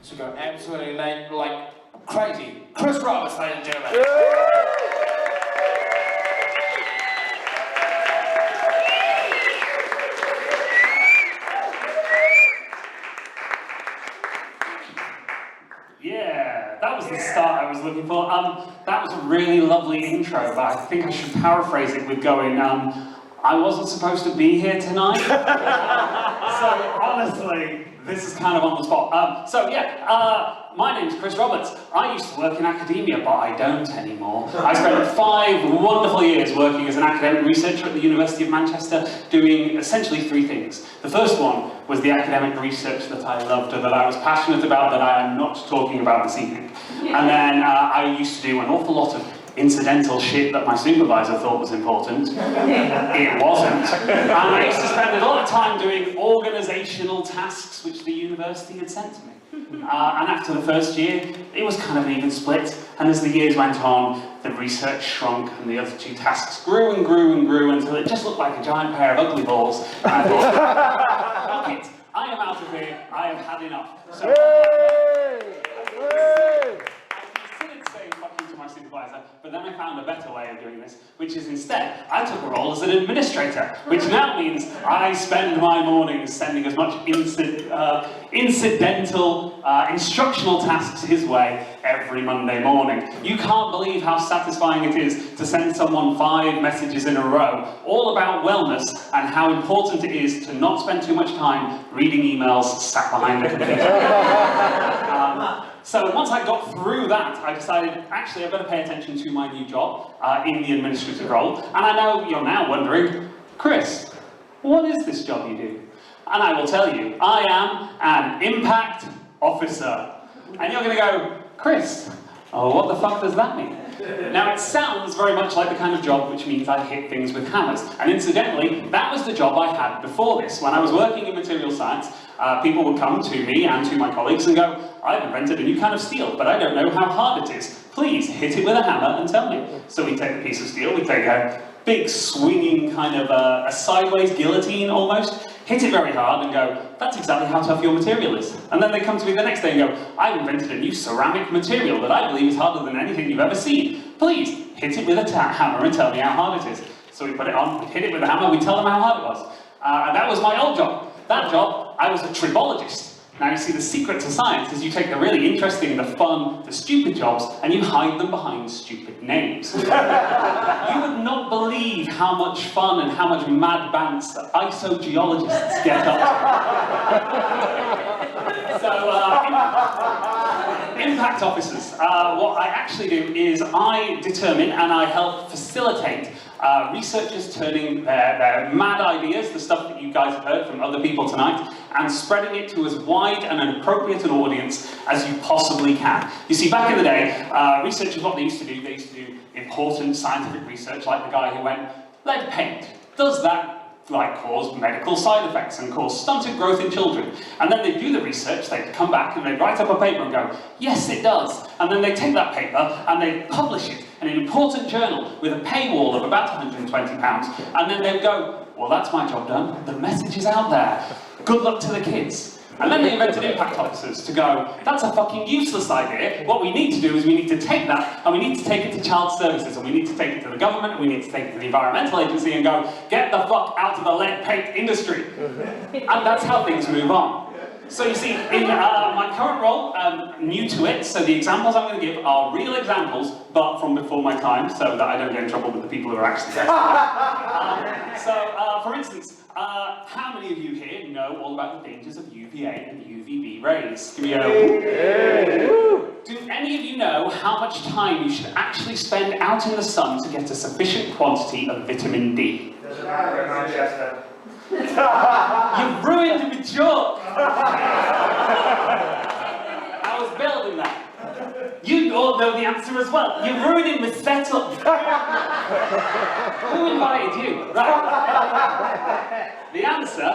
to go absolutely like crazy. Chris Roberts, ladies and gentlemen. Yeah, that was the start I was looking for. That was a really lovely intro, but I think I should paraphrase it with going, I wasn't supposed to be here tonight. So honestly, this is kind of on the spot. My name's Chris Roberts. I used to work in academia, but I don't anymore. I spent 5 wonderful years working as an academic researcher at the University of Manchester, doing essentially 3 things. The first one was the academic research that I loved and that I was passionate about, that I am not talking about this evening. And then I used to do an awful lot of incidental shit that my supervisor thought was important. It wasn't. And I used to spend a lot of time doing organisational tasks which the university had sent to me. And after the first year, it was kind of an even split. And as the years went on, the research shrunk and the other 2 tasks grew and grew and grew until it just looked like a giant pair of ugly balls. And I thought, fuck it, I am out of here, I have had enough. So, my supervisor, but then I found a better way of doing this, which is instead, I took a role as an administrator, which now means I spend my mornings sending as much incidental, instructional tasks his way every Monday morning. You can't believe how satisfying it is to send someone 5 messages in a row, all about wellness and how important it is to not spend too much time reading emails sat behind the computer. So once I got through that, I decided, actually, I better pay attention to my new job in the administrative role. And I know you're now wondering, Chris, what is this job you do? And I will tell you, I am an impact officer. And you're going to go, Chris, oh, what the fuck does that mean? Now, it sounds very much like the kind of job which means I hit things with hammers. And incidentally, that was the job I had before this. When I was working in material science, people would come to me and to my colleagues and go, I've invented a new kind of steel, but I don't know how hard it is. Please hit it with a hammer and tell me. So we take a piece of steel, we take a big swinging kind of a sideways guillotine almost, hit it very hard and go, that's exactly how tough your material is. And then they come to me the next day and go, I've invented a new ceramic material that I believe is harder than anything you've ever seen. Please hit it with a hammer and tell me how hard it is. So we put it on, we hit it with a hammer, we tell them how hard it was. And that was my old job. That job, I was a tribologist. Now you see, the secret to science is you take the really interesting, the fun, the stupid jobs, and you hide them behind stupid names. You would not believe how much fun and how much mad bants that isogeologists get up to. So, impact officers. What I actually do is I determine and I help facilitate researchers turning their mad ideas, the stuff that you guys have heard from other people tonight, and spreading it to as wide and an appropriate an audience as you possibly can. You see, back in the day, researchers, what they used to do important scientific research, like the guy who went, lead paint, does that cause medical side effects and cause stunted growth in children? And then they do the research, they come back and they write up a paper and go, yes it does. And then they take that paper and they publish it in an important journal with a paywall of about £120. And then they go, well, that's my job done. The message is out there. Good luck to the kids. And then they invented impact officers to go, that's a fucking useless idea. What we need to do is we need to take that and we need to take it to child services and we need to take it to the government and we need to take it to the environmental agency and go, get the fuck out of the lead paint industry. And that's how things move on. So you see, in my current role, new to it, so the examples I'm going to give are real examples, but from before my time, so that I don't get in trouble with the people who are actually there. For instance, how many of you here know all about the dangers of UVA and UVB rays? Give me a... Do any of you know how much time you should actually spend out in the sun to get a sufficient quantity of vitamin D? You've ruined the joke! I was building that. You all know the answer as well. You're ruining the setup. Who invited you? Right. The answer,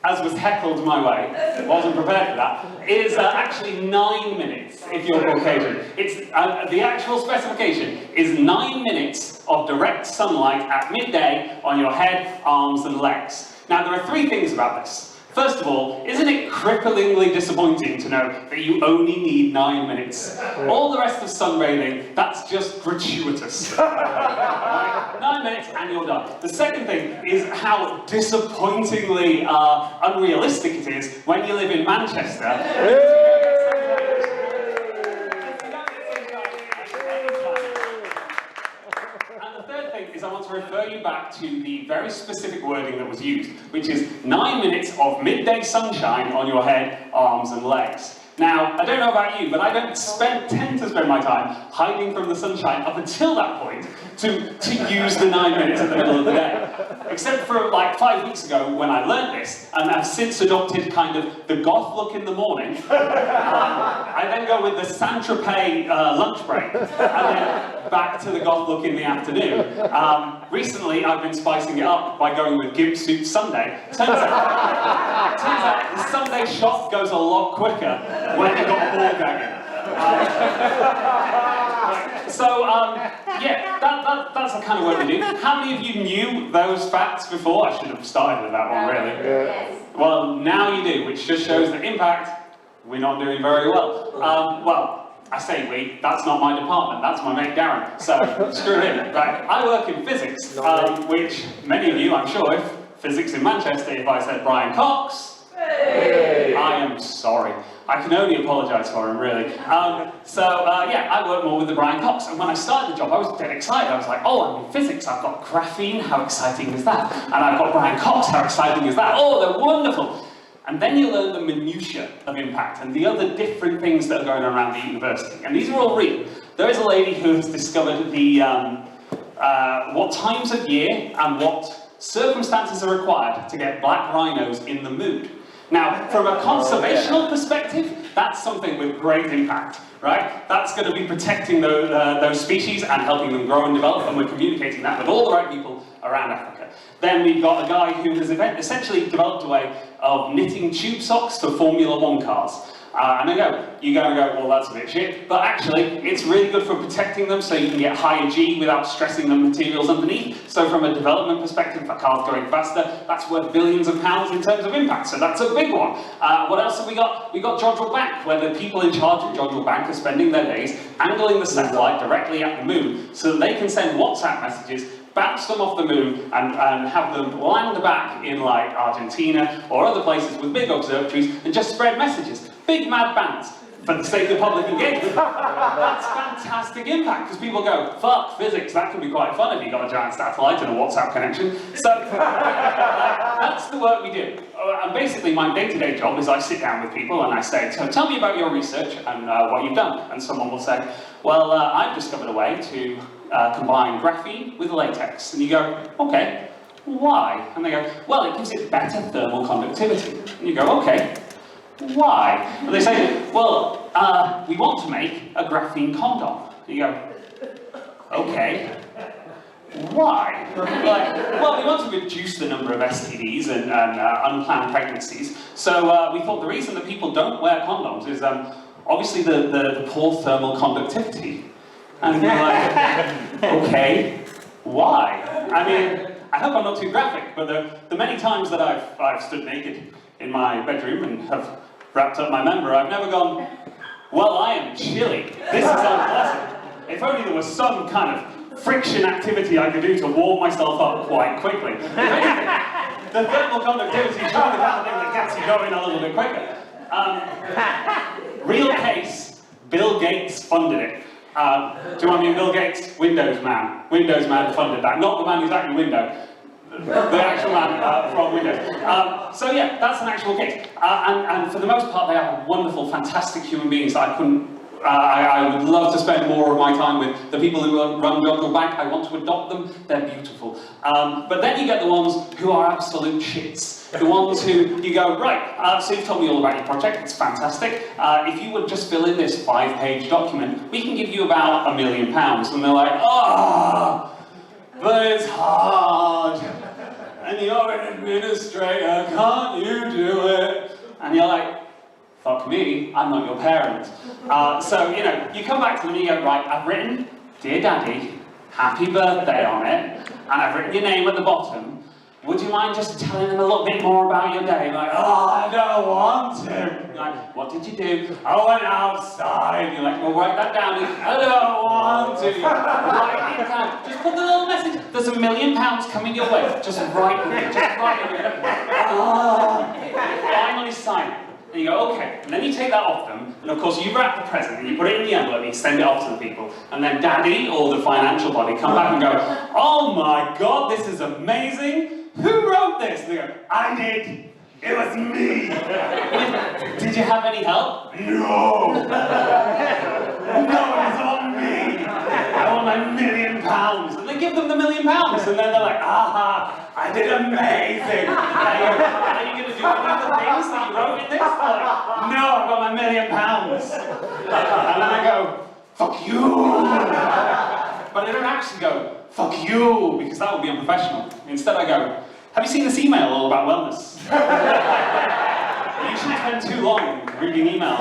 as was heckled my way, wasn't prepared for that, is actually 9 minutes if you're Caucasian. It's, the actual specification is 9 minutes of direct sunlight at midday on your head, arms and legs. Now there are 3 things about this. First of all, isn't it cripplingly disappointing to know that you only need 9 minutes? All the rest of sunbathing, that's just gratuitous. Right? 9 minutes and you're done. The second thing is how disappointingly unrealistic it is when you live in Manchester. I want to refer you back to the very specific wording that was used, which is 9 minutes of midday sunshine on your head, arms and legs. Now, I don't know about you, but I don't tend to spend my time hiding from the sunshine up until that point to use the 9 minutes in the middle of the day. Except for like 5 weeks ago when I learned this, and I've since adopted kind of the goth look in the morning. I then go with the Saint-Tropez lunch break, and then back to the goth look in the afternoon. Recently, I've been spicing it up by going with gimp suit Sunday. Turns out the Sunday shop goes a lot quicker when you've got a ball gagging. Yeah, that's the kind of work we do. How many of you knew those facts before? I should have started with that one, really. Yes. Well, now you do, which just shows that impact, we're not doing very well. Well, I say we, that's not my department, that's my mate Darren, so screw him, right? I work in physics, which many of you, I'm sure, if physics in Manchester, if I said Brian Cox, Hey. I am sorry. I can only apologise for him, really. Yeah, I work more with the Brian Cox, and when I started the job, I was dead excited. I was like, oh, I'm in physics, I've got graphene, how exciting is that? And I've got Brian Cox, how exciting is that? Oh, they're wonderful. And then you learn the minutiae of impact and the other different things that are going on around the university. And these are all real. There is a lady who has discovered the what times of year and what circumstances are required to get black rhinos in the mood. Now, from a conservational perspective, that's something with great impact, right? That's going to be protecting those species and helping them grow and develop, and we're communicating that with all the right people around Africa. Then we've got a guy who has essentially developed a way of knitting tube socks for Formula 1 cars. And you go and go, well, that's a bit shit, but actually, it's really good for protecting them so you can get higher G without stressing the materials underneath. So from a development perspective, for cars going faster, that's worth billions of pounds in terms of impact, so that's a big one. What else have we got? We got Jodrell Bank, where the people in charge of Jodrell Bank are spending their days angling the satellite directly at the moon so that they can send WhatsApp messages, bounce them off the moon and have them land back in like Argentina or other places with big observatories and just spread messages. Big mad bands for the sake of public engagement. That's fantastic impact because people go, fuck physics, that can be quite fun if you've got a giant satellite and a WhatsApp connection. So that's the work we do. And basically my day-to-day job is I sit down with people and I say, so tell me about your research and what you've done. And someone will say, well, I've discovered a way to combine graphene with latex. And you go, okay, why? And they go, well, it gives it better thermal conductivity. And you go, okay, why? And they say, well, we want to make a graphene condom. And you go, okay, why? Like, well, we want to reduce the number of STDs and unplanned pregnancies. So we thought the reason that people don't wear condoms is obviously the poor thermal conductivity. And you're like, okay, why? I mean, I hope I'm not too graphic, but the many times that I've stood naked in my bedroom and have wrapped up my member, I've never gone, well, I am chilly. This is unpleasant. If only there was some kind of friction activity I could do to warm myself up quite quickly. If anything, the thermal conductivity is surely the kind of thing that gets you going a little bit quicker. Real case, Bill Gates funded it. Do you want me in Bill Gates? Windows man. Windows man funded that. Not the man who's actually window. The actual man from Windows. So yeah, that's an actual case. And for the most part, they are wonderful, fantastic human beings that I would love to spend more of my time with. The people who run Jodrell Bank, I want to adopt them, they're beautiful. But then you get the ones who are absolute shits. The ones who you go, right, so you've told me all about your project, it's fantastic. If you would just fill in this 5-page document, we can give you about £1 million. And they're like, oh, but it's hard. And you're an administrator, can't you do it? And you're like, fuck me, I'm not your parent. So, you come back to them and you go, right, I've written, Dear Daddy, happy birthday on it, and I've written your name at the bottom, would you mind just telling them a little bit more about your day? Like, oh, I don't want to. You're like, what did you do? I went outside. You're like, well, write that down. I don't want to. Write it down. Just put the little message. There's £1 million coming your way. Just write it. Just write it. Finally sign it. And you go, okay. And then you take that off them, and of course you wrap the present, and you put it in the envelope, and you send it off to the people. And then Daddy, or the financial body, come back and go, oh my God, this is amazing. Who wrote this? And they go, I did. It was me. Did you have any help? No. No, it was all me. I want my £1 million. And they give them the £1 million, and then they're like, aha, I did amazing. Are you going to do any of the things that you wrote in this? Like, no, I've got my £1 million. And then I go, fuck you. But I don't actually go, fuck you, because that would be unprofessional. Instead I go, have you seen this email all about wellness? You shouldn't spend too long reading emails.